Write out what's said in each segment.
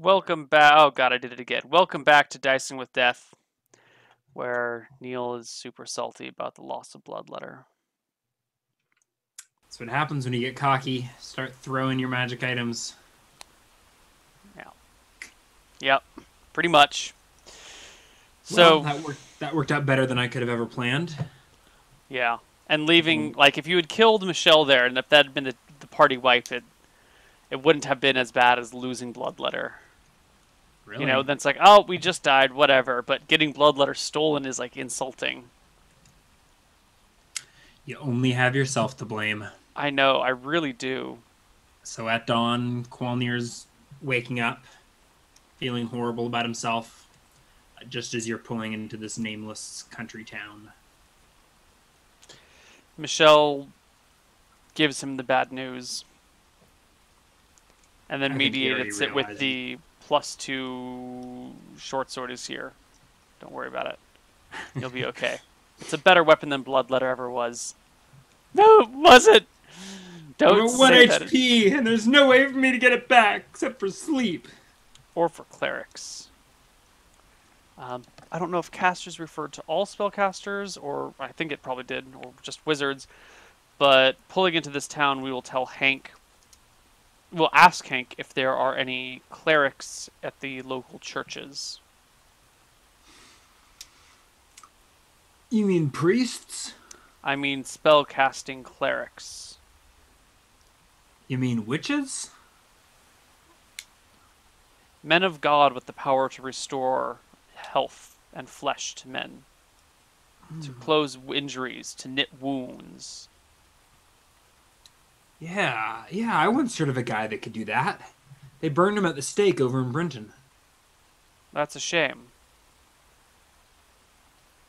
Welcome back. Oh god, I did it again. Welcome back to Dicing with Death, where Neil is super salty about the loss of Bloodletter. That's what happens when you get cocky. Start throwing your magic items. Yeah. Yep. Pretty much. Well, So that worked out better than I could have ever planned. yeah, and leaving like if you had killed Michelle there, and if that had been the party wife, it wouldn't have been as bad as losing Bloodletter. You know, Really? then it's like, oh, we just died, whatever. But getting Bloodletter stolen is like insulting. You only have yourself to blame. I know, I really do. So at dawn, Qualnir's waking up, feeling horrible about himself, just as you're pulling into this nameless country town. Michelle gives him the bad news, and then I think he already mediates it with realized. the +2 short sword is here. Don't worry about it. You'll be okay. It's a better weapon than Bloodletter ever was. No, it wasn't! Don't I'm at 1 say that. HP, and there's no way for me to get it back except for sleep. Or for clerics. I don't know if casters referred to all spellcasters, or I think it probably did, or just wizards. But pulling into this town, we will tell Hank. We'll ask Hank if there are any clerics at the local churches. You mean priests? I mean spellcasting clerics. You mean witches? Men of God with the power to restore health and flesh to men. To close injuries, to knit wounds. Yeah, I once heard of a guy that could do that. They burned him at the stake over in Brenton. That's a shame.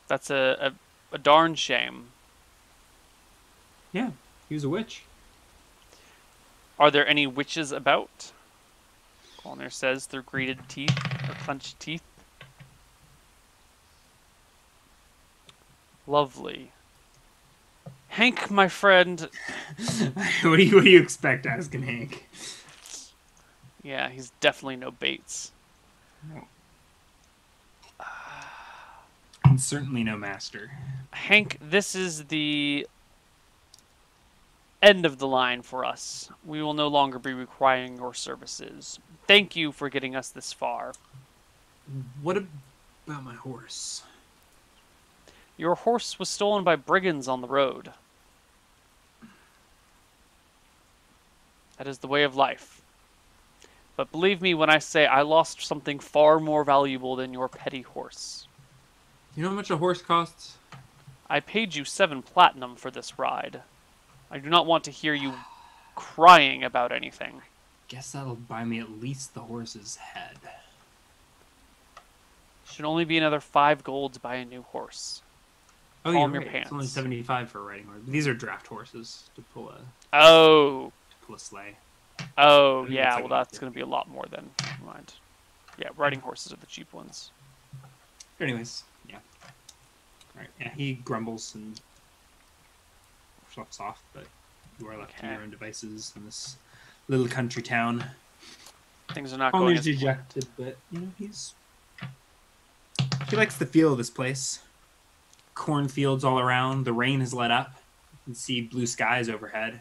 That's a darn shame. Yeah, he was a witch. Are there any witches about? Colner says through grated teeth, or clenched teeth. Lovely. Hank, my friend. What do you expect asking Hank? Yeah, he's definitely no Bates. No. And certainly no master. Hank, this is the end of the line for us. We will no longer be requiring your services. Thank you for getting us this far. What about my horse? Your horse was stolen by brigands on the road. That is the way of life. But believe me when I say I lost something far more valuable than your petty horse. You know how much a horse costs? I paid you 7 platinum for this ride. I do not want to hear you crying about anything. Guess that'll buy me at least the horse's head. Should only be another 5 gold to buy a new horse. Oh, Calm you're your right. pants. It's only 75 for a riding horse. These are draft horses to pull a Oh. sleigh. Oh, think yeah, it's well like- that's going to be a lot more then. Never mind. Yeah, riding horses are the cheap ones. Anyways, yeah. Alright, yeah, he grumbles and fluffs off, but you are left to Okay. your own devices in this little country town. Things are not going Palmer's as planned. dejected, but, you know, he likes the feel of this place. Cornfields all around, the rain has let up. You can see blue skies overhead.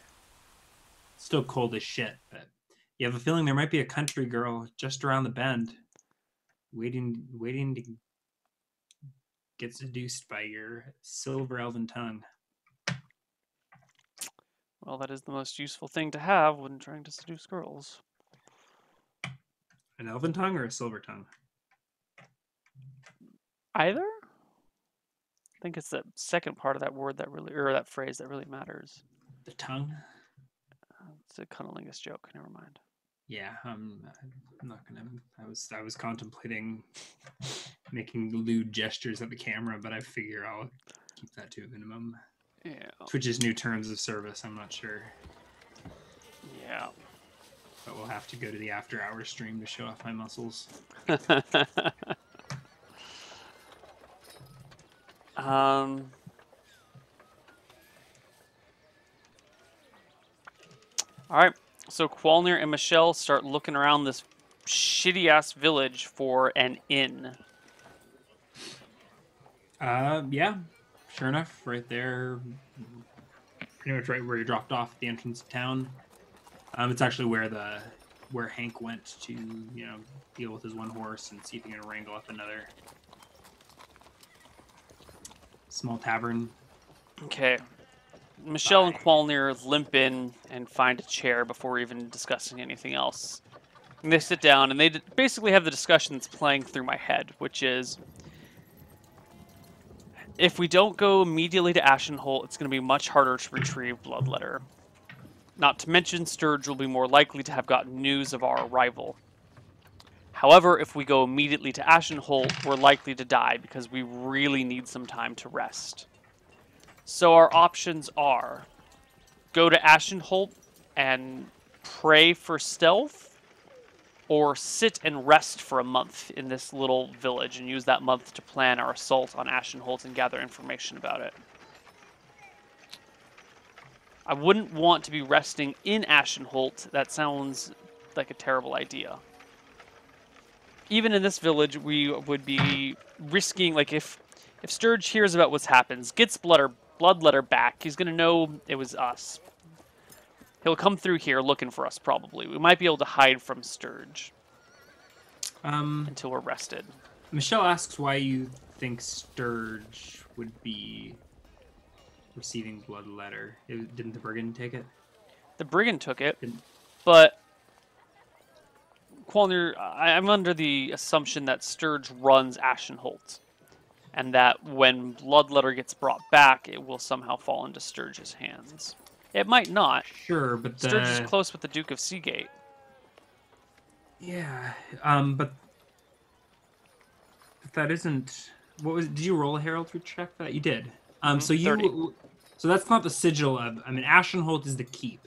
It's still cold as shit, but you have a feeling there might be a country girl just around the bend, waiting to get seduced by your silver elven tongue. Well, that is the most useful thing to have when trying to seduce girls. An elven tongue or a silver tongue? Either? I think it's the second part of that word that really, or that phrase that really matters. The tongue? It's a cunnilingus joke. Never mind. Yeah, I'm not gonna. I was contemplating making lewd gestures at the camera, but I figure I'll keep that to a minimum. Yeah. Twitch's new terms of service, I'm not sure, Yeah. but we'll have to go to the after-hours stream to show off my muscles. All right. So Qualnir and Michelle start looking around this shitty ass village for an inn. Yeah, sure enough, right there, pretty much right where you dropped off at the entrance of town. It's actually where Hank went to, deal with his one horse and see if he can wrangle up another small tavern. Okay. Michelle and Qualnir limp in and find a chair before even discussing anything else. And they sit down and they basically have the discussion that's playing through my head, which is, if we don't go immediately to Ashenholt, it's going to be much harder to retrieve Bloodletter. Not to mention, Sturge will be more likely to have gotten news of our arrival. However, if we go immediately to Ashenholt, we're likely to die because we really need some time to rest. So our options are go to Ashenholt and pray for stealth, or sit and rest for a month in this little village and use that month to plan our assault on Ashenholt and gather information about it. I wouldn't want to be resting in Ashenholt. That sounds like a terrible idea. Even in this village, we would be risking, like, if Sturge hears about what's happened, gets Bloodletter back, he's going to know it was us. He'll come through here looking for us, probably. We might be able to hide from Sturge until we're rested. Michelle asks why you think Sturge would be receiving Bloodletter. Didn't the brigand take it? The brigand took it, but Qualnir, I'm under the assumption that Sturge runs Ashenholt, and that when Bloodletter gets brought back, it will somehow fall into Sturge's hands. It might not. Sure, but Sturge is close with the Duke of Seagate. Yeah, but that isn't. What was? Did you roll a heraldry check for that? You did. So you. 30. So that's not the sigil of. I mean, Ashenholt is the keep,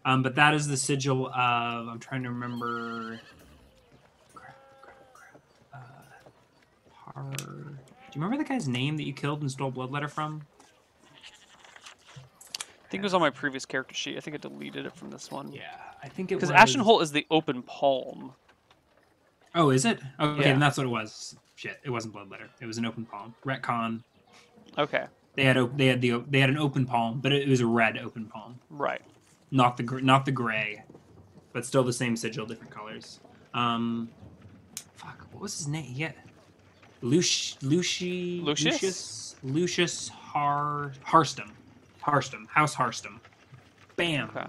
but that is the sigil of. I'm trying to remember. Do you remember the guy's name that you killed and stole Bloodletter from? I think it was on my previous character sheet. I think I deleted it from this one. Yeah, I think it was. Because Ashenholt is the open palm. Oh, is it? Okay, Yeah. then that's what it was. Shit, it wasn't Bloodletter. It was an open palm. Retcon. Okay. They had an open palm, but it was a red open palm. Right. Not the gray, but still the same sigil, different colors. Fuck, what was his name? Yeah, Lucius Harstum, House Harstum. Bam. Okay.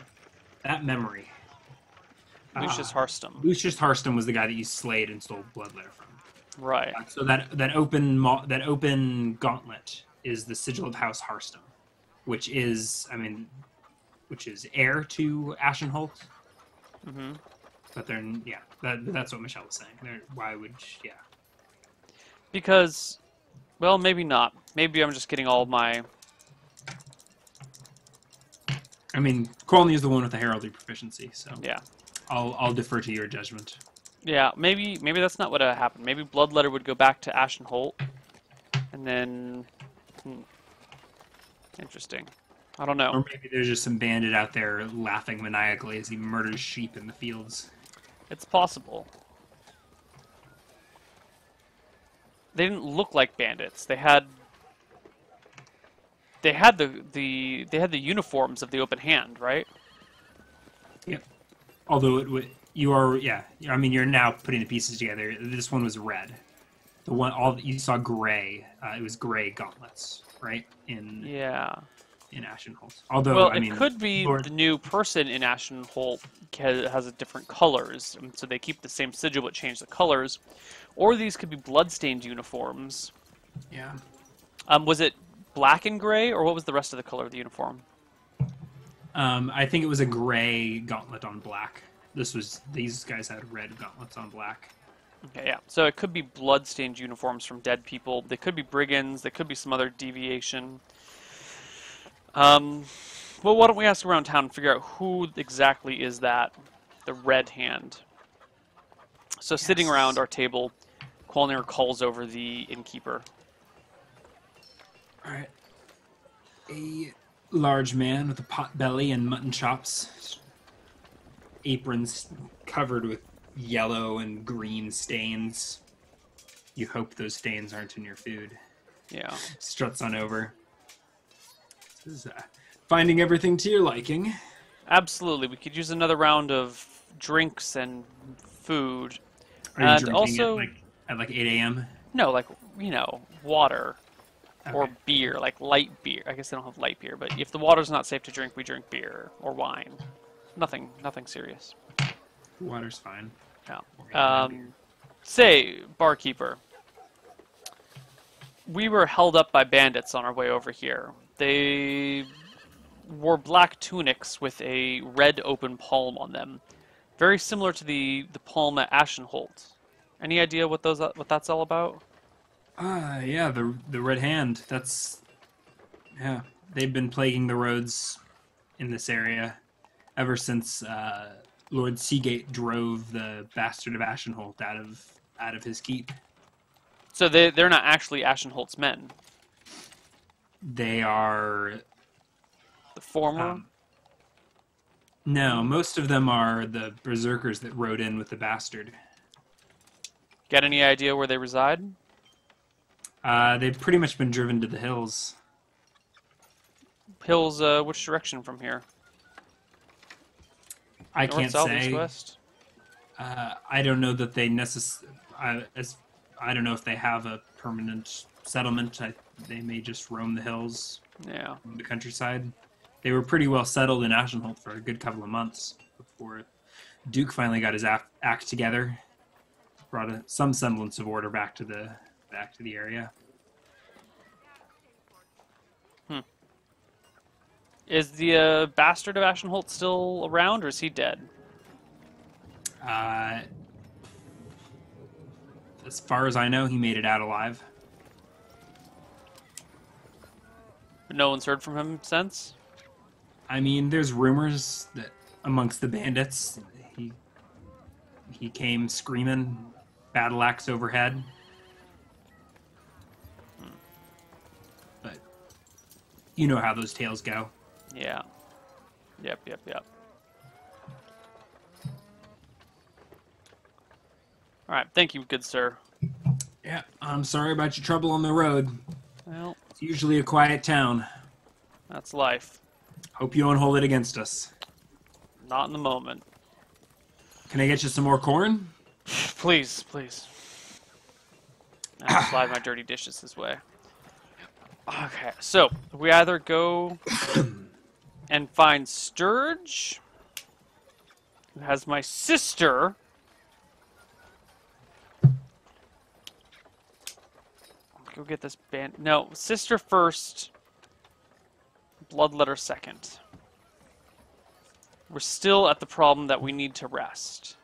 That memory. Lucius Harstum. Lucius Harstum was the guy that you slayed and stole Bloodletter from. Right. So that open gauntlet is the sigil of House Harstum, which is heir to Ashenholt. Mm-hmm. But that's what Michelle was saying. Why would Because, well, maybe not. Maybe I'm just getting all my. I mean, Qualnir is the one with the heraldry proficiency, so Yeah. I'll defer to your judgment. Yeah. Maybe that's not what happened. Maybe Bloodletter would go back to Ashenholt, and then. Interesting. I don't know. Or maybe there's just some bandit out there laughing maniacally as he murders sheep in the fields. It's possible. They didn't look like bandits. They had the uniforms of the Open Hand, right? Yep. Although you're now putting the pieces together. This one was red. The one you saw gray. It was gray gauntlets, right? In Ashenholt. Although it could be the new person in Ashenholt has different colors, so they keep the same sigil but change the colors, or these could be bloodstained uniforms. Yeah. Was it black and gray, or what was the rest of the color of the uniform? I think it was a gray gauntlet on black. These guys had red gauntlets on black. Okay, yeah. So it could be blood-stained uniforms from dead people. They could be brigands. They could be some other deviation. Well, why don't we ask around town and figure out who exactly is that, the Red Hand. So Yes. sitting around our table, Qualnir calls over the innkeeper. All right. A large man with a pot belly and mutton chops, aprons covered with yellow and green stains. You hope those stains aren't in your food. Yeah. Struts on over. This is finding everything to your liking. Absolutely. We could use another round of drinks and food. Are you And drinking also, at like 8 a.m.? no, like, water or Okay. beer, like light beer. I guess they don't have light beer, but if the water's not safe to drink, we drink beer or wine. Nothing serious. Water's fine. Yeah. Say, barkeeper, we were held up by bandits on our way over here. They wore black tunics with a red open palm on them, very similar to the palm at Ashenholt. Any idea what that's all about? Yeah, the Red Hand. Yeah. They've been plaguing the roads in this area ever since Lord Seagate drove the Bastard of Ashenholt out of his keep. So they're not actually Ashenholt's men. They are The former. No, most of them are the berserkers that rode in with the Bastard. Got any idea where they reside? They've pretty much been driven to the hills. Hills, which direction from here? I North, can't south, say. east, west? I don't know that they I don't know if they have a permanent settlement. They may just roam the hills, Yeah. the countryside. They were pretty well settled in Ashenholt for a good couple of months before Duke finally got his act together, brought some semblance of order back to the area. Is the Bastard of Ashenholt still around, or is he dead? As far as I know, he made it out alive. No one's heard from him since? I mean, there's rumors that amongst the bandits, he came screaming, battle axe overhead. But you know how those tales go. Yeah. Yep. Alright, thank you, good sir. Yeah, I'm sorry about your trouble on the road. Well, It's usually a quiet town. that's life. Hope you don't hold it against us. Not in the moment. Can I get you some more corn? Please. I'll slide my dirty dishes this way. Okay, so we either go and find Sturge, who has my sister. Go get this band. No, sister first, bloodletter second. We're still at the problem that we need to rest.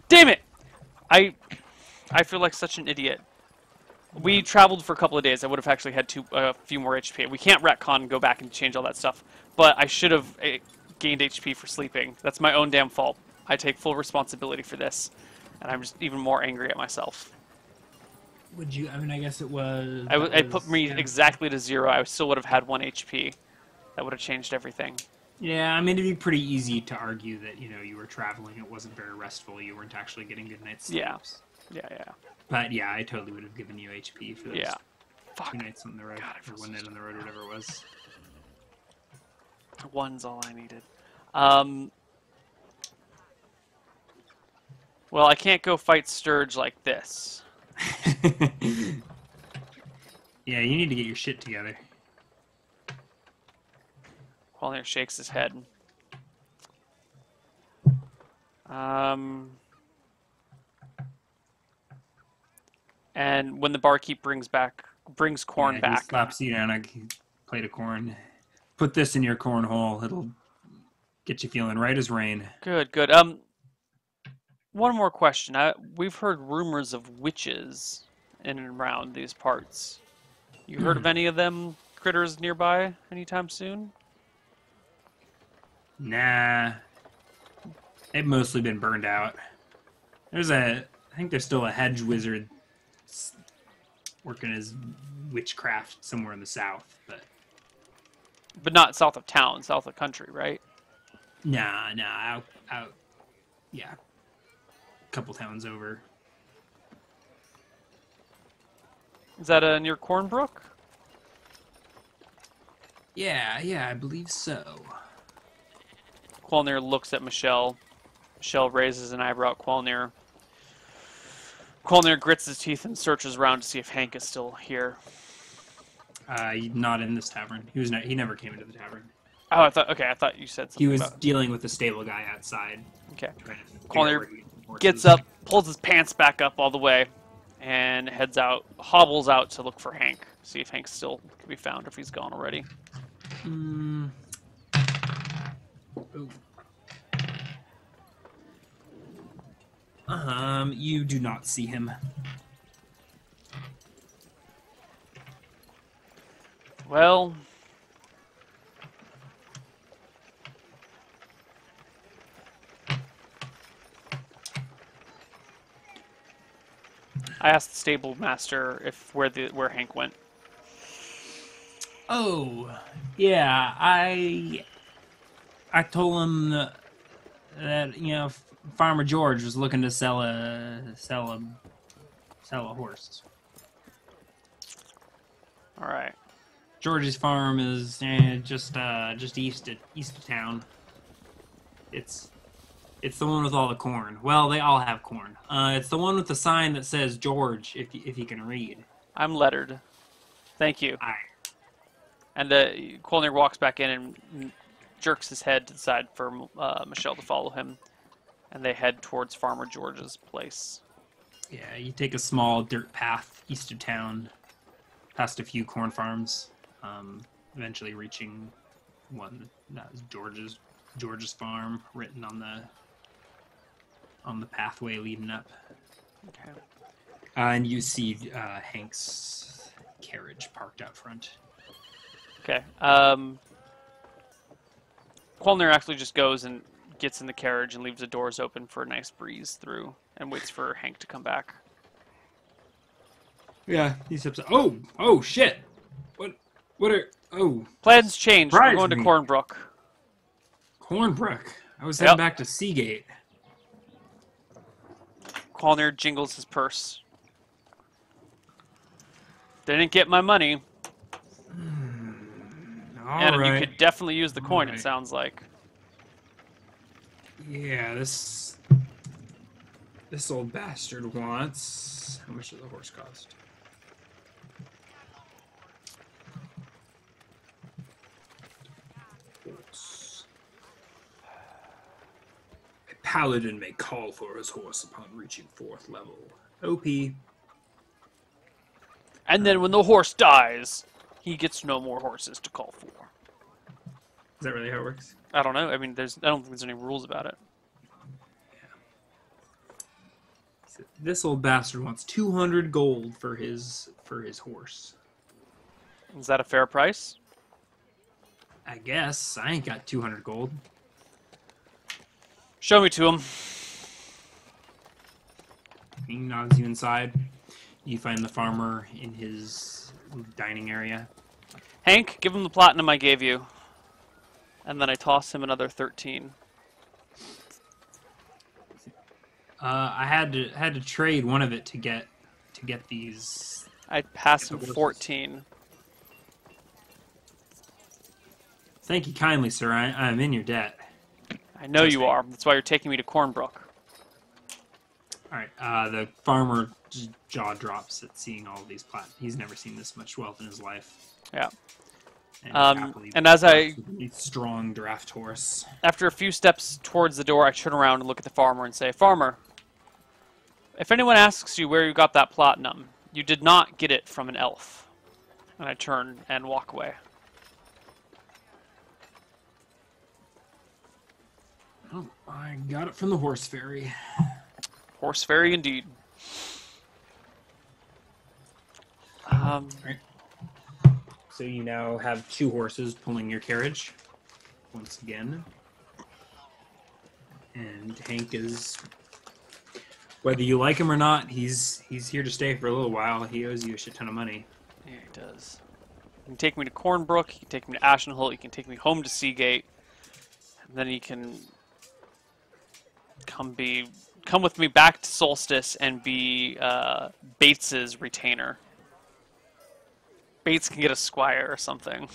Damn it! I feel like such an idiot. We traveled for a couple of days. I would have actually had a few more HP. We can't retcon and go back and change all that stuff. But I should have gained HP for sleeping. That's my own damn fault. I take full responsibility for this. And I'm just even more angry at myself. Would you? I mean, I guess it was. It put me exactly to 0. I still would have had 1 HP. That would have changed everything. Yeah, I mean, it'd be pretty easy to argue that, you were traveling, it wasn't very restful, you weren't actually getting good night's sleep. Yeah. But yeah, I totally would have given you HP for those Fuck. 2 nights on the road, God, I feel or 1 so night on the road, whatever it was. 1's all I needed. Well, I can't go fight Sturge like this. Yeah, you need to get your shit together. Qualir shakes his head. And when the barkeep brings corn He back. slaps you down a plate of corn. Put this in your cornhole. It'll get you feeling right as rain. Good. One more question. We've heard rumors of witches in and around these parts. You heard of any of them critters nearby anytime soon? Nah. They've mostly been burned out. I think there's still a hedge wizard working his witchcraft somewhere in the south, but But not south of town, south of country, right? Nah, out. Yeah, a couple towns over. Is that near Cornbrook? Yeah, I believe so. Qualnir looks at Michelle. Michelle raises an eyebrow at Qualnir. Qualnir grits his teeth and searches around to see if Hank is still here. Not in this tavern. He never came into the tavern. Oh, I thought you said something He was about... dealing with the stable guy outside. Okay. trying to figure out Qualnir where he gets horses. up, pulls his pants back up all the way, and heads out, hobbles out to look for Hank. See if Hank still can be found, if he's gone already. Ooh. You do not see him. Well... I asked the stable master if where Hank went. Oh, yeah. I told him that Farmer George was looking to sell a horse. All right. George's farm is just east of town. It's the one with all the corn. Well, they all have corn. It's the one with the sign that says George, if you can read. I'm lettered. Thank you. And Qualnir walks back in and jerks his head to the side for Michelle to follow him. And they head towards Farmer George's place. Yeah, you take a small dirt path east of town, past a few corn farms, eventually reaching one that was George's farm, written on the pathway leading up. Okay. And you see Hank's carriage parked out front. Okay. Qualnir actually just goes and gets in the carriage and leaves the doors open for a nice breeze through and waits for Hank to come back. Yeah, he steps up. Oh, shit! What are... Oh. Plans changed. We're going to me. Cornbrook. Cornbrook? I was heading back to Seagate. Qualnir jingles his purse. Didn't get my money. And you could definitely use the coin, it sounds like. Yeah, this old bastard wants... How much does the horse cost? Horse. A paladin may call for his horse upon reaching 4th level. OP. And then when the horse dies, he gets no more horses to call for. Is that really how it works? I don't know. I mean, I don't think there's any rules about it. Yeah. This old bastard wants 200 gold for his horse. Is that a fair price? I guess. I ain't got 200 gold. Show me to him. He nods you inside. You find the farmer in his dining area. Hank, give him the platinum I gave you. And then I toss him another 13. I had to trade one of it to get these. I pass him 14. Thank you kindly, sir. I'm in your debt. I know you are. That's why you're taking me to Cornbrook. All right. The farmer jaw drops at seeing all of these platinum. He's never seen this much wealth in his life. Yeah. And as I... strong draft horse. After a few steps towards the door, I turn around and look at the farmer and say, Farmer, if anyone asks you where you got that platinum, you did not get it from an elf. And I turn and walk away. Oh, I got it from the horse ferry. Horse fairy indeed. Right. So you now have 2 horses pulling your carriage once again. And Hank is, whether you like him or not, he's here to stay for a little while. He owes you a shit ton of money. Yeah, he does. can take me to Cornbrook, you can take me to Ashenholt, you can take me home to Seagate, and then you can come with me back to Solstice and be Bates's retainer. Bates can get a squire or something.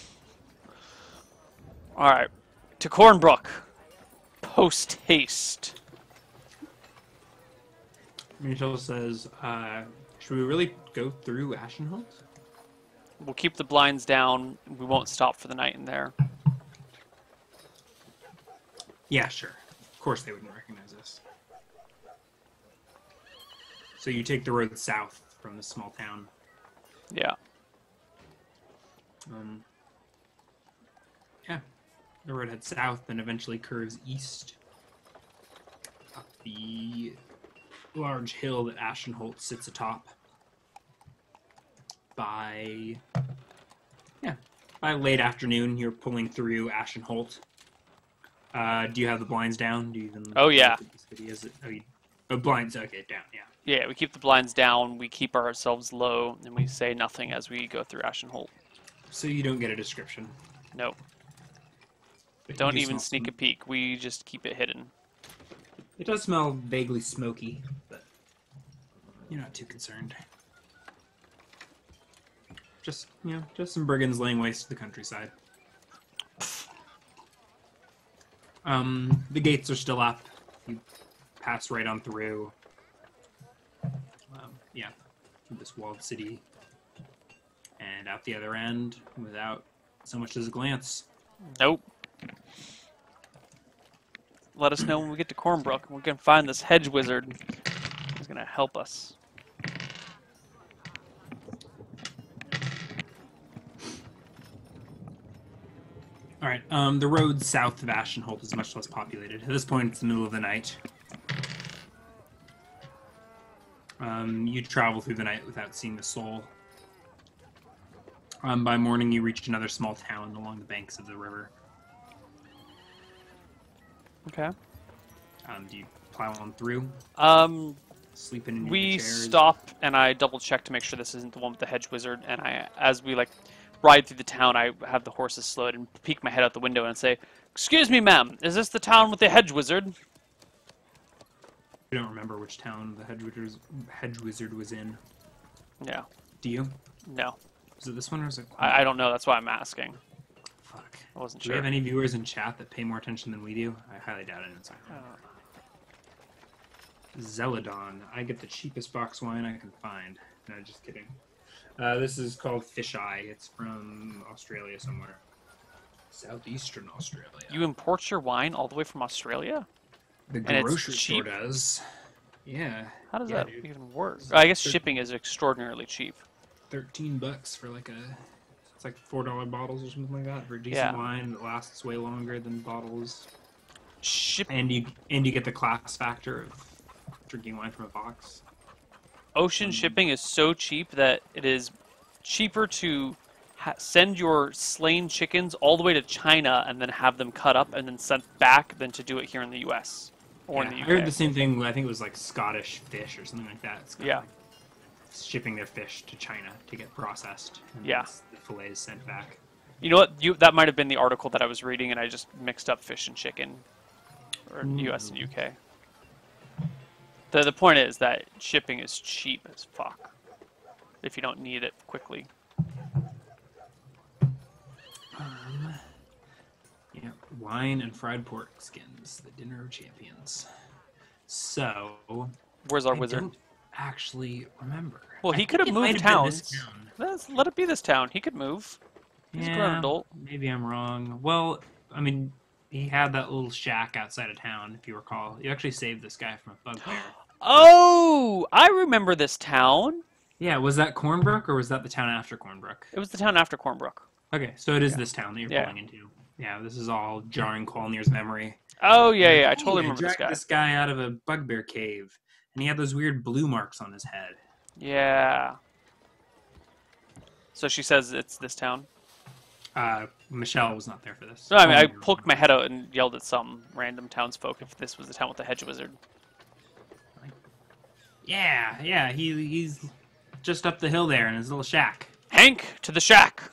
Alright. To Cornbrook. Post haste. Michelle says, should we really go through Ashenholt? We'll keep the blinds down. We won't stop for the night in there. Yeah, sure. Of course they wouldn't recognize us. So you take the road south from the small town. Yeah. Yeah. The road heads south and eventually curves east up the large hill that Ashenholt sits atop. By late afternoon, you're pulling through Ashenholt. Do you have the blinds down? Do you even? Oh yeah. Blinds. Okay, down. Yeah. Yeah, we keep the blinds down. We keep ourselves low, and we say nothing as we go through Ashenholt. So you don't get a description. No. But Don't you even smell sneak a peek. We just keep it hidden. It does smell vaguely smoky, but you're not too concerned. Just some brigands laying waste to the countryside. The gates are still up. You pass right on through. Through this walled city, and out the other end without so much as a glance. Nope. Let us know when we get to Cornbrook. We're gonna find this hedge wizard. He's gonna help us. All right. The road south of Ashenholt is much less populated. At this point, it's the middle of the night. You travel through the night without seeing a soul. By morning, you reach another small town along the banks of the river. Okay. Do you plow on through? Sleeping in We your chairs? stop and I double check to make sure this isn't the one with the hedge wizard. And as we ride through the town, I have the horses slowed and peek my head out the window and say, "Excuse me, ma'am, is this the town with the hedge wizard?" I don't remember which town the hedge wizard was in. Yeah. Do you? No. Is it this one or is it? I don't know. That's why I'm asking. Fuck. I wasn't Do sure. we have any viewers in chat that pay more attention than we do? I highly doubt it. Zeladon. I get the cheapest box wine I can find. No, just kidding. This is called Fish Eye. It's from Australia somewhere. Southeastern Australia. You import your wine all the way from Australia? The And it's grocery store cheap? does. Yeah. How does Yeah, that dude. even work? I guess shipping is extraordinarily cheap. $13 for it's like $4 bottles or something like that for a decent wine that lasts way longer than bottles. And you get the class factor of drinking wine from a box. Ocean shipping is so cheap that it is cheaper to send your slain chickens all the way to China and then have them cut up and then sent back than to do it here in the U.S. or in the UK. I heard the same thing. I think it was like Scottish fish or something like that. It's shipping their fish to China to get processed. And the fillets sent back. You know what? That might have been the article that I was reading, and I just mixed up fish and chicken, or U.S. and UK. The point is that shipping is cheap as fuck if you don't need it quickly. Wine and fried pork skins, the dinner of champions. So, where's our I wizard? Don't actually remember. Well, he could have moved towns. Let it be this town. He could move. He's a grown adult. Maybe I'm wrong. Well, I mean, he had that little shack outside of town, if you recall. You actually saved this guy from a bugbear. Oh, I remember this town. Yeah, was that Cornbrook or was that the town after Cornbrook? It was the town after Cornbrook. Okay, so it is this town that you're pulling into. Yeah, this is all jarring Qualnir's memory. Oh, yeah, I totally remember this guy. This guy out of a bugbear cave, and he had those weird blue marks on his head. Yeah. So she says it's this town? Michelle was not there for this. No, I mean, I poked my head out and yelled at some random townsfolk if this was the town with the hedge wizard. Yeah, he's just up the hill there in his little shack. Hank, to the shack!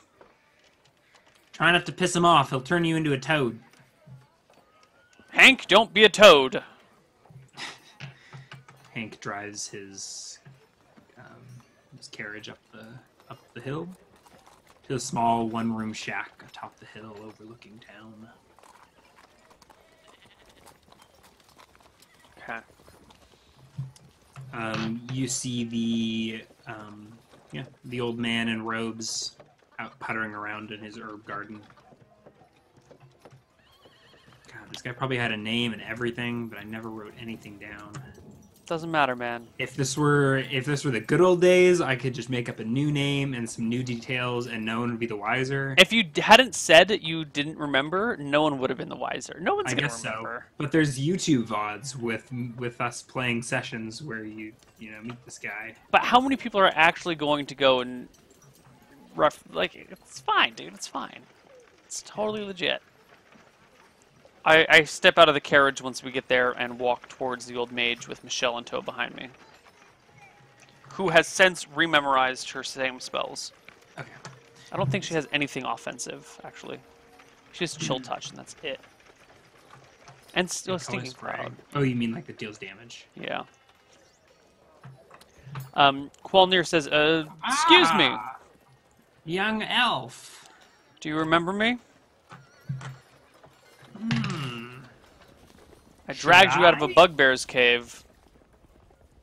Try not to piss him off. He'll turn you into a toad. Hank, don't be a toad. Hank drives his carriage up the hill to a small one-room shack atop the hill overlooking town. Okay. You see the old man in robes out puttering around in his herb garden. God, this guy probably had a name and everything, but I never wrote anything down. Doesn't matter, man. If this were the good old days, I could just make up a new name and some new details, and no one would be the wiser. If you hadn't said you didn't remember, no one would have been the wiser. No one's I gonna guess remember. so. But there's YouTube VODs with us playing sessions where you meet this guy. But how many people are actually going to go and it's fine, dude. It's fine. It's totally legit. I step out of the carriage once we get there and walk towards the old mage with Michelle in tow behind me, who has since rememorized her same spells. Okay. I don't think she has anything offensive, actually. She has Chill Touch, and that's it. And still Stinking Cloud. Oh, you mean like that deals damage? Yeah. Qualnir says, excuse me. Young elf. Do you remember me? I dragged you out of a bugbear's cave.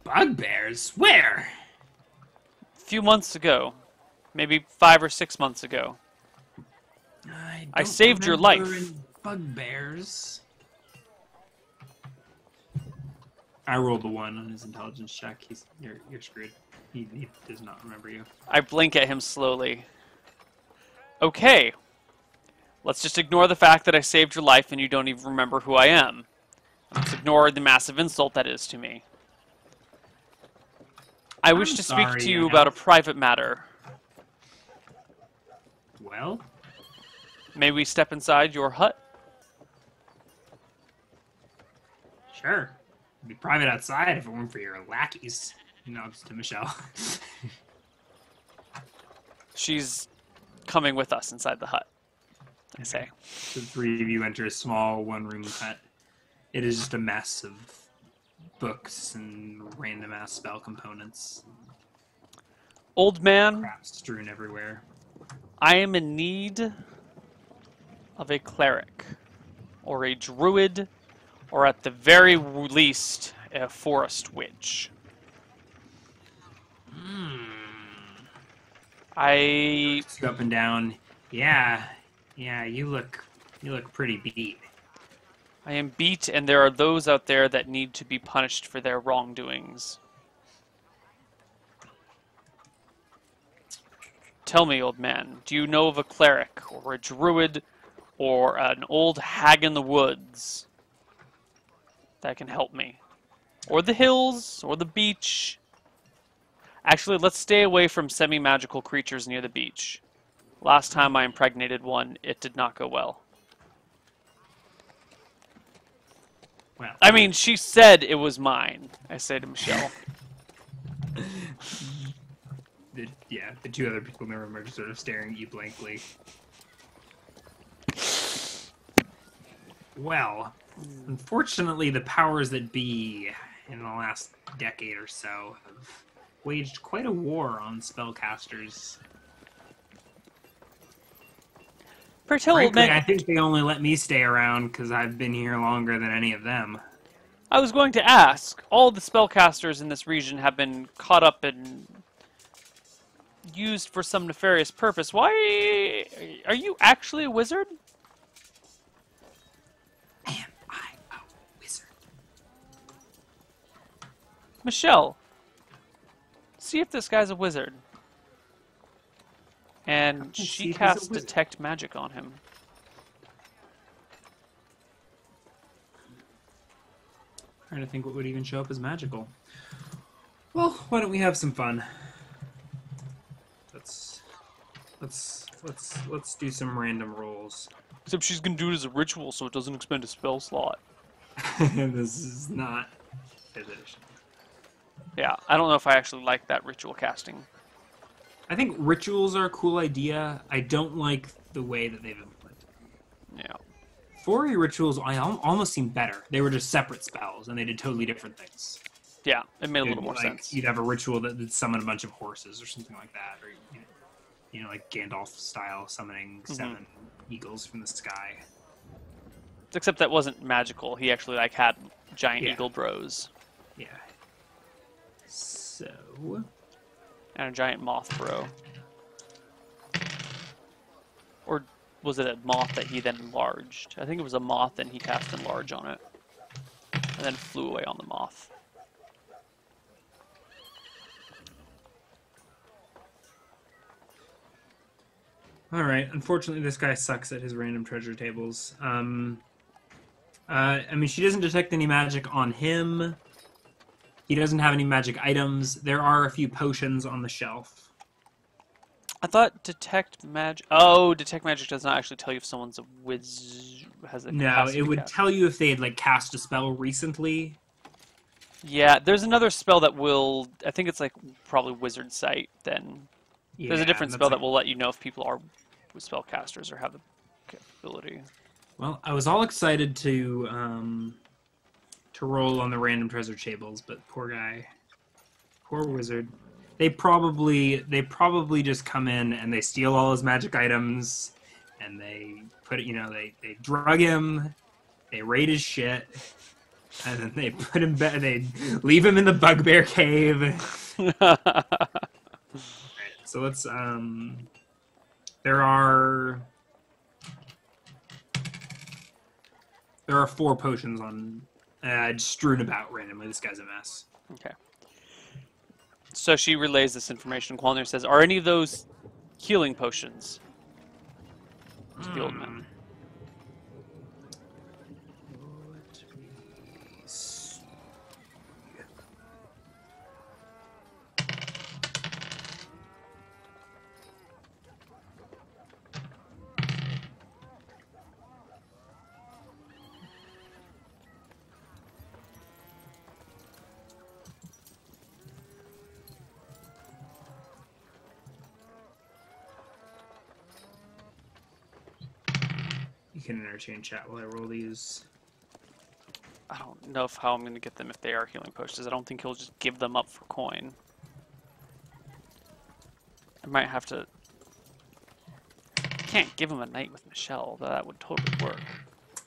Bugbears? Where? A few months ago. Maybe 5 or 6 months ago. I saved your life. Bugbears. I rolled a 1 on his intelligence check. You're screwed. He does not remember you. I blink at him slowly. Okay. Let's just ignore the fact that I saved your life and you don't even remember who I am. Let's ignore the massive insult that is to me. I wish to speak to you about a private matter. Well? May we step inside your hut? Sure. It'd be private outside if it weren't for your lackeys. He nods to Michelle. She's coming with us inside the hut, I say. The 3 of you enter a small one-room hut. It is just a mess of books and random-ass spell components. Old man, Crap strewn everywhere. I am in need of a cleric, or a druid, or at the very least, a forest witch. I Up and down. Yeah, you look pretty beat. I am beat, and there are those out there that need to be punished for their wrongdoings. Tell me, old man, do you know of a cleric, or a druid, or an old hag in the woods that can help me? Or the hills, or the beach? Actually, let's stay away from semi-magical creatures near the beach. Last time I impregnated one, it did not go well. Well, I mean, she said it was mine, I say to Michelle. the 2 other people in the room are just sort of staring at you blankly. Well, unfortunately, the powers that be in the last decade or so have waged quite a war on spellcasters. Frankly, I think they only let me stay around because I've been here longer than any of them. I was going to ask, all the spellcasters in this region have been caught up and used for some nefarious purpose. Why are you actually a wizard? Am I a wizard? Michelle, see if this guy's a wizard. And she casts Detect Magic on him. Trying to think what would even show up as magical. Well, why don't we have some fun? Let's do some random rolls. Except she's gonna do it as a ritual, so it doesn't expend a spell slot. This is not 5th edition. Yeah, I don't know if I actually like that ritual casting. I think rituals are a cool idea. I don't like the way that they've implemented them. Yeah. 4E rituals almost seem better. They were just separate spells, and they did totally different things. Yeah, it made a little more Like, sense. you'd have a ritual that would summon a bunch of horses or something like that, or like Gandalf style summoning 7 eagles from the sky. Except that wasn't magical. He actually like had giant eagle bros. Yeah. So. And a giant moth bro. Or was it a moth that he then enlarged? I think it was a moth and he cast enlarge on it. And then flew away on the moth. Alright, unfortunately this guy sucks at his random treasure tables. I mean, she doesn't detect any magic on him. He doesn't have any magic items. There are a few potions on the shelf. I thought detect magic... Oh, detect magic does not actually tell you if someone's a has a No, it would cast. tell you if they had, like, cast a spell recently. Yeah, there's another spell that will... I think it's, like, probably Wizard Sight, then. Yeah, There's a different spell like... that will let you know if people are spellcasters or have the capability. Well, I was all excited to roll on the random treasure tables, but poor guy. Poor wizard. They probably just come in and they steal all his magic items, and they put it, they drug him, they raid his shit, and then they put him back. They leave him in the bugbear cave. Right, so let's there are 4 potions on strewn about randomly. This guy's a mess. Okay. So she relays this information. Qualner says, "Are any of those healing potions?" To the old man. You can interchange chat while I roll these. I don't know how I'm going to get them if they are healing potions. I don't think he'll just give them up for coin. I might have to... I can't give him a night with Michelle. That would totally work.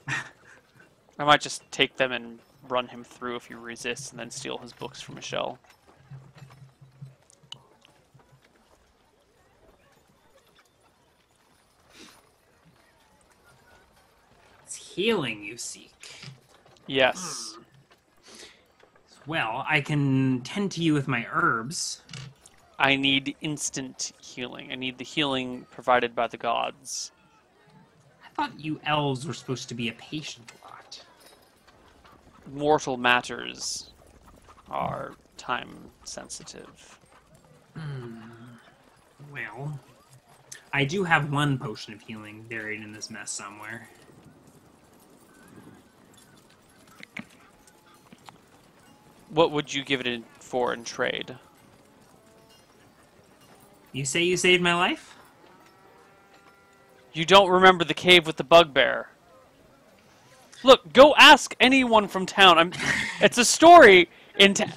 I might just take them and run him through if he resists and then steal his books from Michelle. It's healing you seek. Yes. Well, I can tend to you with my herbs. I need instant healing. I need the healing provided by the gods. I thought you elves were supposed to be a patient lot. Mortal matters are time sensitive. Well, I do have 1 potion of healing buried in this mess somewhere. What would you give it in for in trade? You say you saved my life? You don't remember the cave with the bugbear. Look, go ask anyone from town. It's a story in town.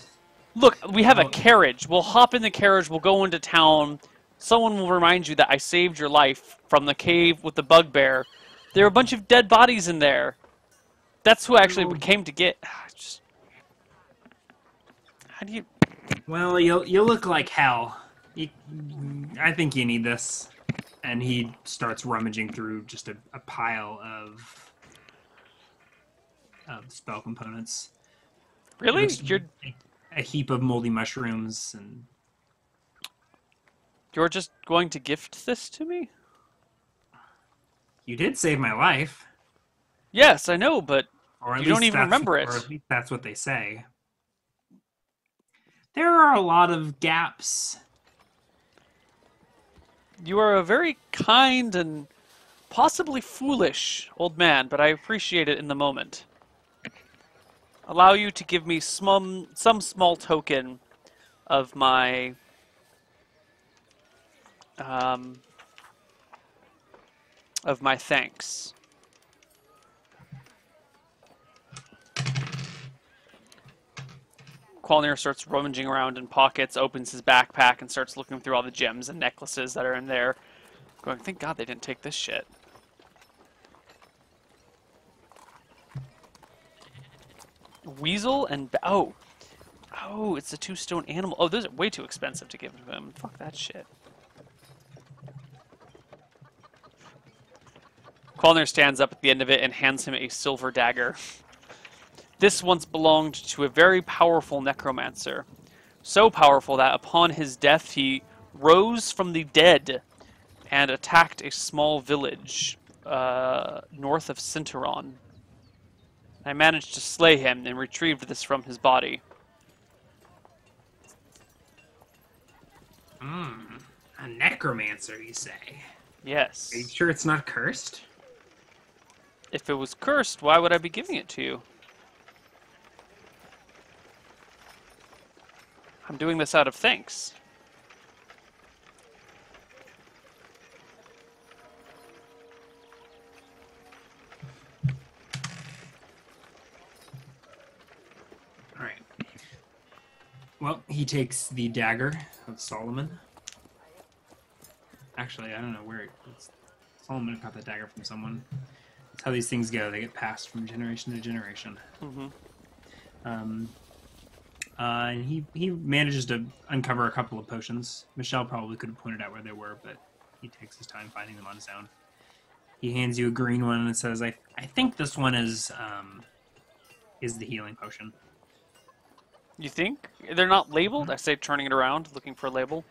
Look, we have a carriage. We'll hop in the carriage. We'll go into town. Someone will remind you that I saved your life from the cave with the bugbear. There are a bunch of dead bodies in there. That's who actually we came to get. How do you... Well, you look like hell. I think you need this. And he starts rummaging through just a pile of spell components. Really? You're a heap of moldy mushrooms and... You're just going to gift this to me? You did save my life. Yes, I know, but Or at you don't least even remember it. Or at least that's what they say. There are a lot of gaps. You are a very kind and possibly foolish old man, but I appreciate it in the moment. Allow you to give me some small token of my of my thanks. Qualnir starts rummaging around in pockets, opens his backpack, and starts looking through all the gems and necklaces that are in there. Going, thank God they didn't take this shit. Weasel and... Oh, it's a 2-stone animal. Oh, those are way too expensive to give him. Fuck that shit. Qualnir stands up at the end of it and hands him a silver dagger. This once belonged to a very powerful necromancer. So powerful that upon his death he rose from the dead and attacked a small village north of Sinteron. I managed to slay him and retrieved this from his body. A necromancer, you say? Yes. Are you sure it's not cursed? If it was cursed, why would I be giving it to you? I'm doing this out of thanks. All right. Well, he takes the dagger of Solomon. Actually, I don't know where Solomon got that dagger from someone. That's how these things go. They get passed from generation to generation. Mm-hmm. And he manages to uncover a couple of potions. Michelle probably could have pointed out where they were, but he takes his time finding them on his own. He hands you a green one and says, I think this one is the healing potion. You think? They're not labeled? I say turning it around, looking for a label.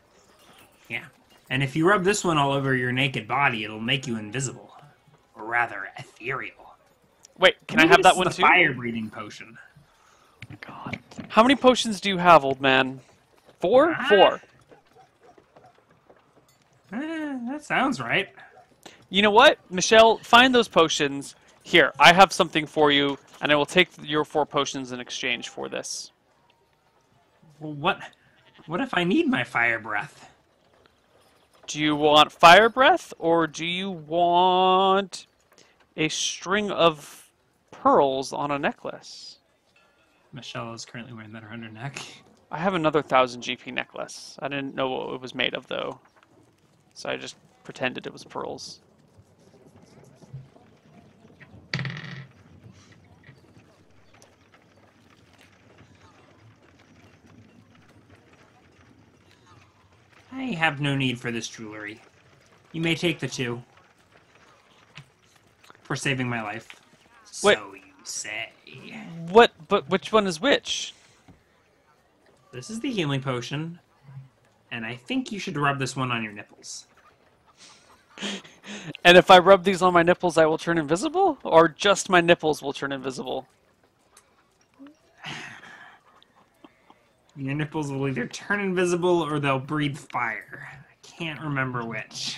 Yeah. And if you rub this one all over your naked body, it'll make you invisible. Or rather, ethereal. Wait, can I have that one too? Fire-breathing potion. Oh my God. How many potions do you have, old man? 4? 4. That sounds right. You know what? Michelle, find those potions. Here, I have something for you, and I will take your 4 potions in exchange for this. Well, what if I need my fire breath? Do you want fire breath, or do you want a string of pearls on a necklace? Michelle is currently wearing that around her neck. I have another 1000 GP necklace. I didn't know what it was made of, though. So I just pretended it was pearls. I have no need for this jewelry. You may take the 2. For saving my life. Wait. So you say. What? But which one is which? This is the healing potion. And I think you should rub this one on your nipples. And if I rub these on my nipples, I will turn invisible? Or just my nipples will turn invisible? Your nipples will either turn invisible or they'll breathe fire. I can't remember which.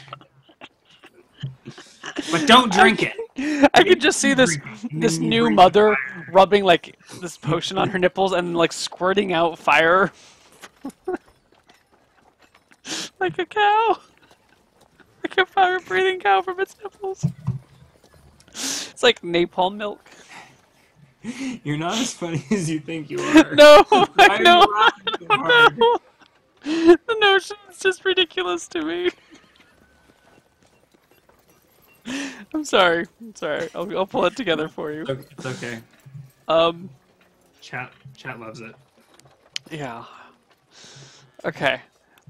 But don't drink it. I could just see this new mother rubbing like this potion on her nipples and like squirting out fire like a cow. Like a fire-breathing cow from its nipples. It's like napalm milk. You're not as funny as you think you are. No, I know. No. The notion is just ridiculous to me. I'm sorry. I'll pull it together for you. It's okay. Chat loves it. Yeah. Okay.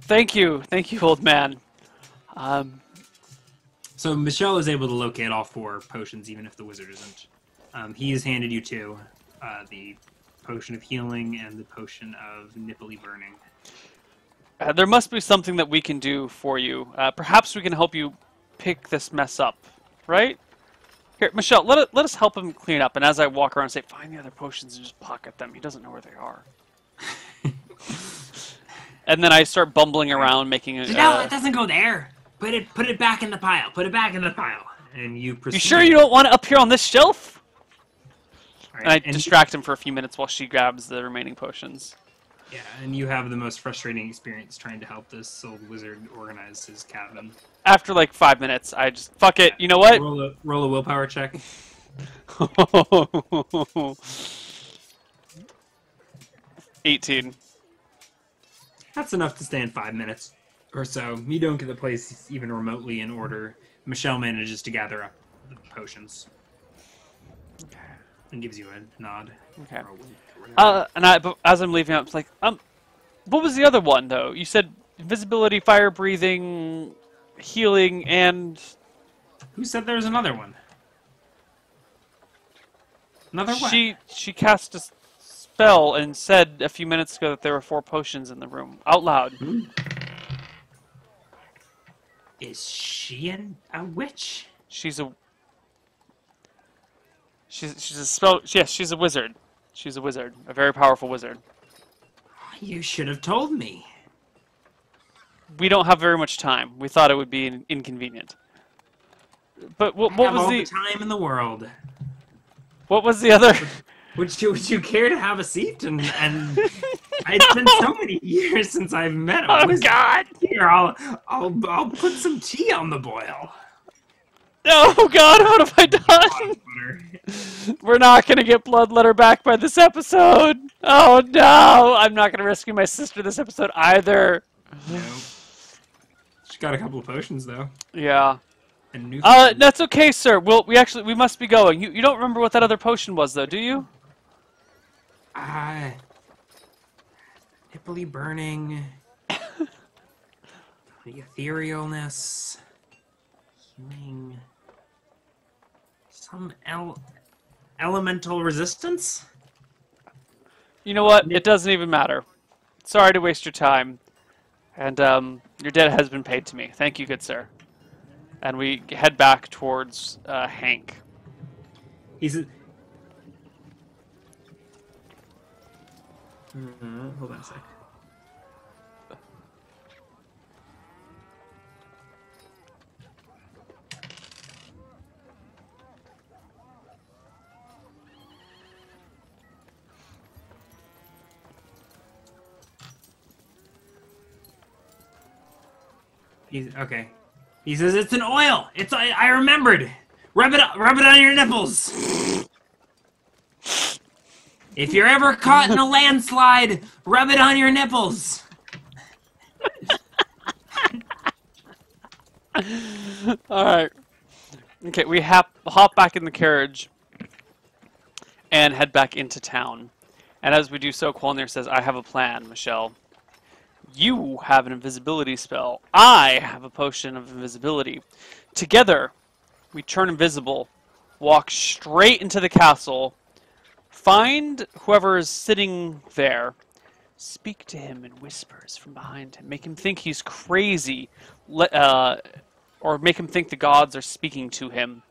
Thank you, old man. So Michelle is able to locate all 4 potions, even if the wizard isn't. He has handed you 2, the potion of healing and the potion of nipply burning. There must be something that we can do for you. Perhaps we can help you pick this mess up, right? Here, Michelle, let us help him clean up. And as I walk around, say, find the other potions and just pocket them. He doesn't know where they are. And then I start bumbling around, making a. No, it doesn't go there. Put it back in the pile. Put it back in the pile. And you proceed. You sure you don't want it up here on this shelf? Right. And I distract him for a few minutes while she grabs the remaining potions. Yeah, and you have the most frustrating experience trying to help this old wizard organize his cabin. After like 5 minutes, I just fuck it. You know what? Roll a willpower check. 18. That's enough to stay in 5 minutes or so. You don't get the place even remotely in order. Michelle manages to gather up the potions and gives you a nod. Okay. But as I'm leaving, I was like, what was the other one though? You said invisibility, fire breathing, healing, and who said there was another one? Another what? She cast a spell and said a few minutes ago that there were 4 potions in the room out loud. Is she a witch? She's a spell. Yes, she's a wizard. She's a wizard, a very powerful wizard. You should have told me. We don't have very much time. We thought it would be inconvenient. But what I have was all the time in the world. What was the other? Would you care to have a seat? And it's been so many years since I've met him. Oh God! Here, I'll put some tea on the boil. Oh God! What have I done? We're not gonna get Bloodletter back by this episode. Oh no! I'm not gonna rescue my sister this episode either. No. She got a couple of potions though. Yeah. And new that's okay, sir. We must be going. You don't remember what that other potion was, though, do you? Nipply burning, the etherealness, healing, some elemental resistance. You know what? It doesn't even matter. Sorry to waste your time. And your debt has been paid to me. Thank you, good sir. And we head back towards Hank. Hold on a sec. Okay. He says it's an oil. I remembered. Rub it on your nipples. If you're ever caught in a landslide, rub it on your nipples. All right. Okay, we hop back in the carriage and head back into town. And as we do so, Qualnir says, "I have a plan, Michelle. You have an invisibility spell. I have a potion of invisibility. Together, we turn invisible, walk straight into the castle, find whoever is sitting there, speak to him in whispers from behind him, make him think he's crazy, or make him think the gods are speaking to him.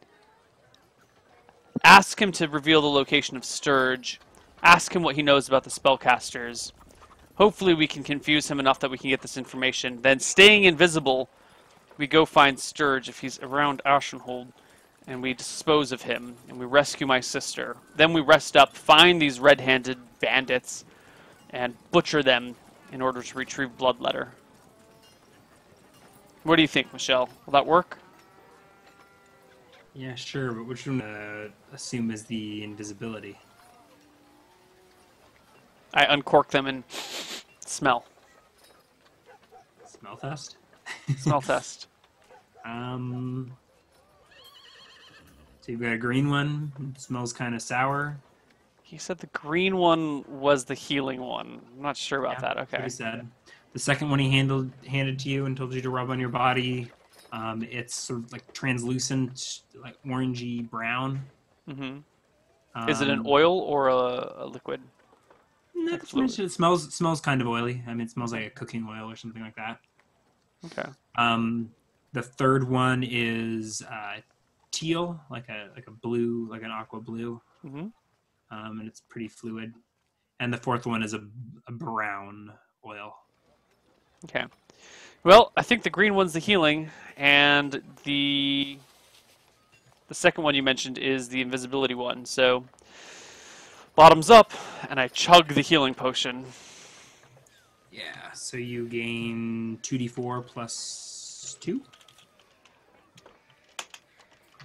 Ask him to reveal the location of Sturge. Ask him what he knows about the spellcasters. Hopefully we can confuse him enough that we can get this information. Then, staying invisible, we go find Sturge if he's around Ashenhold, and we dispose of him, and we rescue my sister. Then we rest up, find these red-handed bandits, and butcher them in order to retrieve Bloodletter. What do you think, Michelle? Will that work? Yeah, sure, but which one assume is the invisibility? I uncork them and smell. Smell test? Smell test. So you've got a green one. It smells kind of sour. He said the green one was the healing one. I'm not sure about that. Okay. He said. The second one he handed to you and told you to rub on your body. It's sort of like translucent, like orangey brown. Mm-hmm. Is it an oil or a liquid? No, it smells kind of oily. I mean, it smells like a cooking oil or something like that. Okay. The third one is teal, like a blue, like an aqua blue. Mm-hmm. And it's pretty fluid. And the fourth one is a brown oil. Okay. Well, I think the green one's the healing, and the second one you mentioned is the invisibility one. So, bottoms up, and I chug the healing potion. Yeah, so you gain 2d4 plus 2.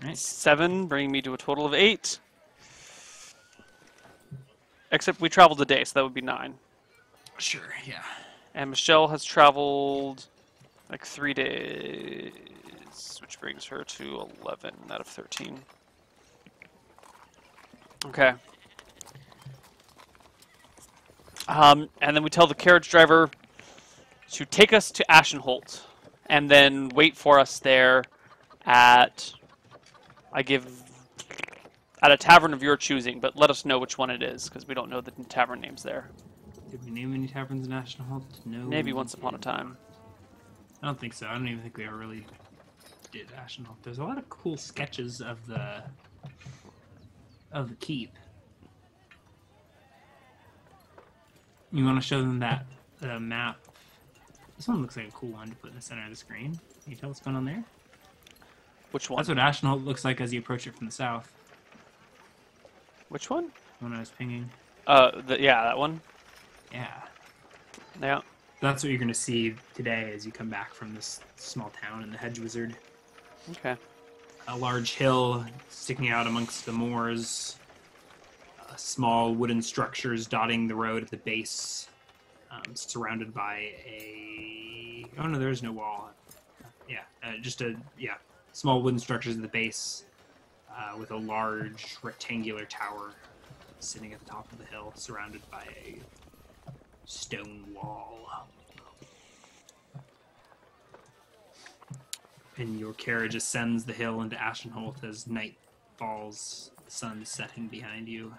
Right. 7, bringing me to a total of 8. Except we traveled a day, so that would be 9. Sure, yeah. And Michelle has traveled like 3 days, which brings her to 11 out of 13. Okay. And then we tell the carriage driver to take us to Ashenholt, and then wait for us there at at a tavern of your choosing, but let us know which one it is, because we don't know the tavern names there. Did we name any taverns in Ashenholt? No. Maybe once upon a time. I don't think so. I don't even think we ever really did Ashenholt. There's a lot of cool sketches of the keep. You want to show them that map? This one looks like a cool one to put in the center of the screen. Can you tell what's going on there? Which one? That's what Ashenholt looks like as you approach it from the south. Which one? When I was pinging. Yeah, that one. Yeah. Yeah. That's what you're going to see today as you come back from this small town in the Hedge Wizard. Okay. A large hill sticking out amongst the moors. Small wooden structures dotting the road at the base. Surrounded by a... Oh, no, there is no wall. Yeah, small wooden structures at the base with a large rectangular tower sitting at the top of the hill, surrounded by a stone wall. And your carriage ascends the hill into Ashenholt as night falls, the sun setting behind you.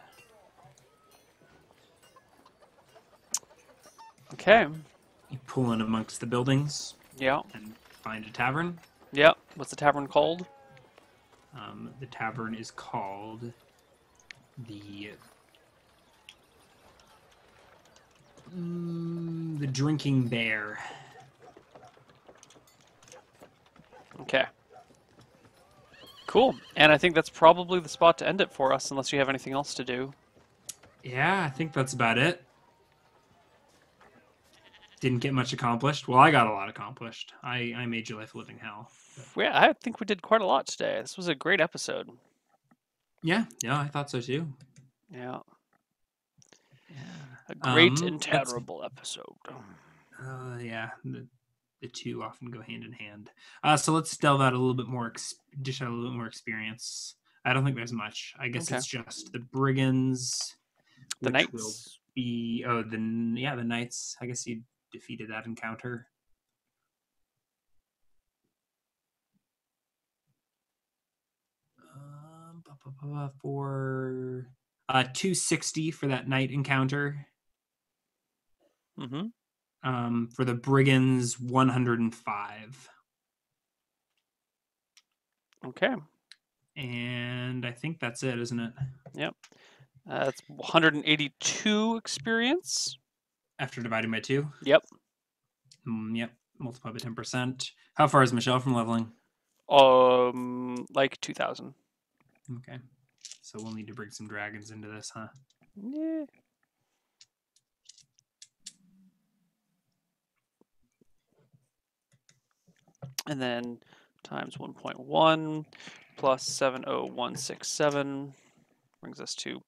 Okay. You pull in amongst the buildings Yeah. and find a tavern. Yeah. What's the tavern called? The tavern is called the Drinking Bear. Okay. Cool. And I think that's probably the spot to end it for us, unless you have anything else to do. Yeah, I think that's about it. Didn't get much accomplished. Well, I got a lot accomplished. I made your life a living hell. But... Yeah, I think we did quite a lot today. This was a great episode. Yeah, I thought so too. Yeah. Yeah. A great and terrible episode. Yeah, the two often go hand in hand. So let's delve out a little bit more, dish out a little bit more experience. I don't think there's much. I guess it's just the brigands. The knights. Will be the knights. I guess you defeated that encounter. For 260 for that night encounter. Mm-hmm. For the brigands, 105. Okay. And I think that's it, isn't it? Yep. That's 182 experience. After dividing by 2? Yep. Yep. Multiply by 10%. How far is Michelle from leveling? Like 2,000. Okay. So we'll need to bring some dragons into this, huh? Yeah. And then times 1.1 plus 70167 brings us to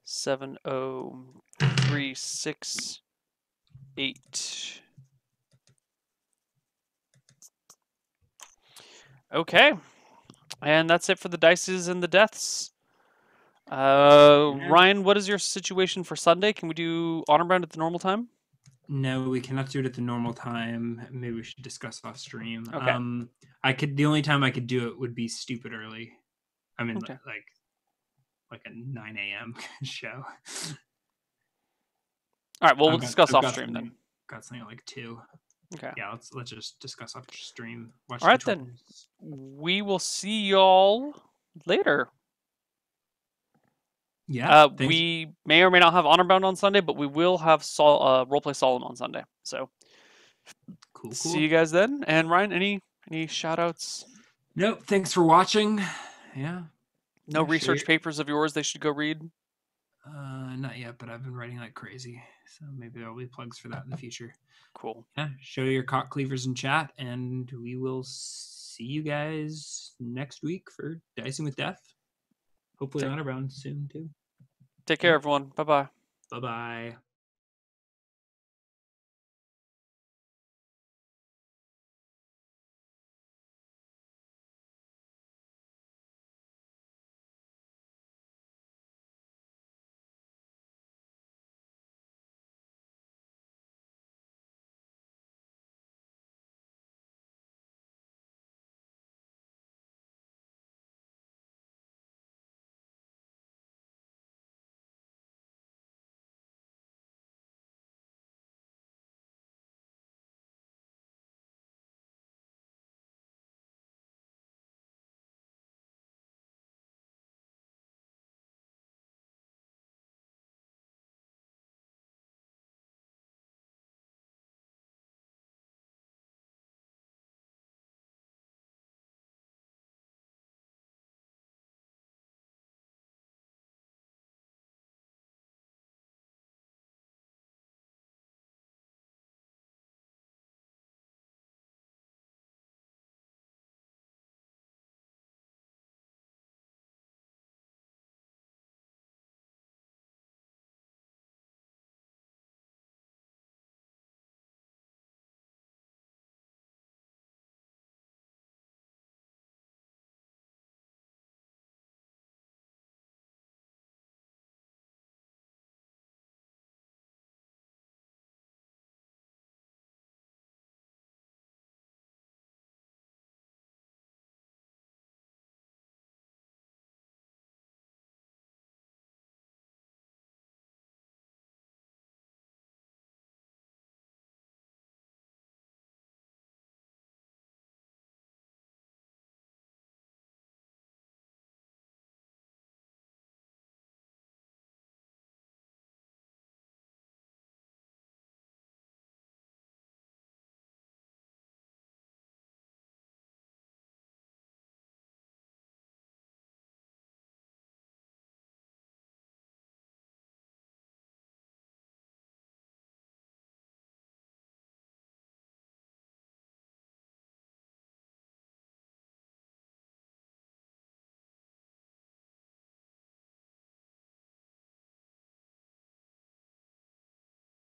70368. Okay. And that's it for the dices and the deaths. Ryan, what is your situation for Sunday? Can we do Honor Bound at the normal time? No, we cannot do it at the normal time. Maybe we should discuss off stream. Okay. The only time I could do it would be stupid early. I mean, Okay. like a 9 a.m. show. All right. Well, we'll discuss off stream then. Got something at like 2. Okay. Yeah, let's just discuss off stream. All right then. We will see y'all later. Yeah. We may or may not have Honor Bound on Sunday, but we will have Roleplay Solemn on Sunday. So cool. See you guys then. And Ryan, any shout outs? Nope. Thanks for watching. Yeah. No research papers of yours they should go read? Not yet, but I've been writing like crazy, so maybe there'll be plugs for that in the future. Cool. Yeah, show your cock cleavers in chat, and we will see you guys next week for Dicing with Death. Hopefully Honor Bound soon too. Take care, everyone. Bye bye. Bye bye.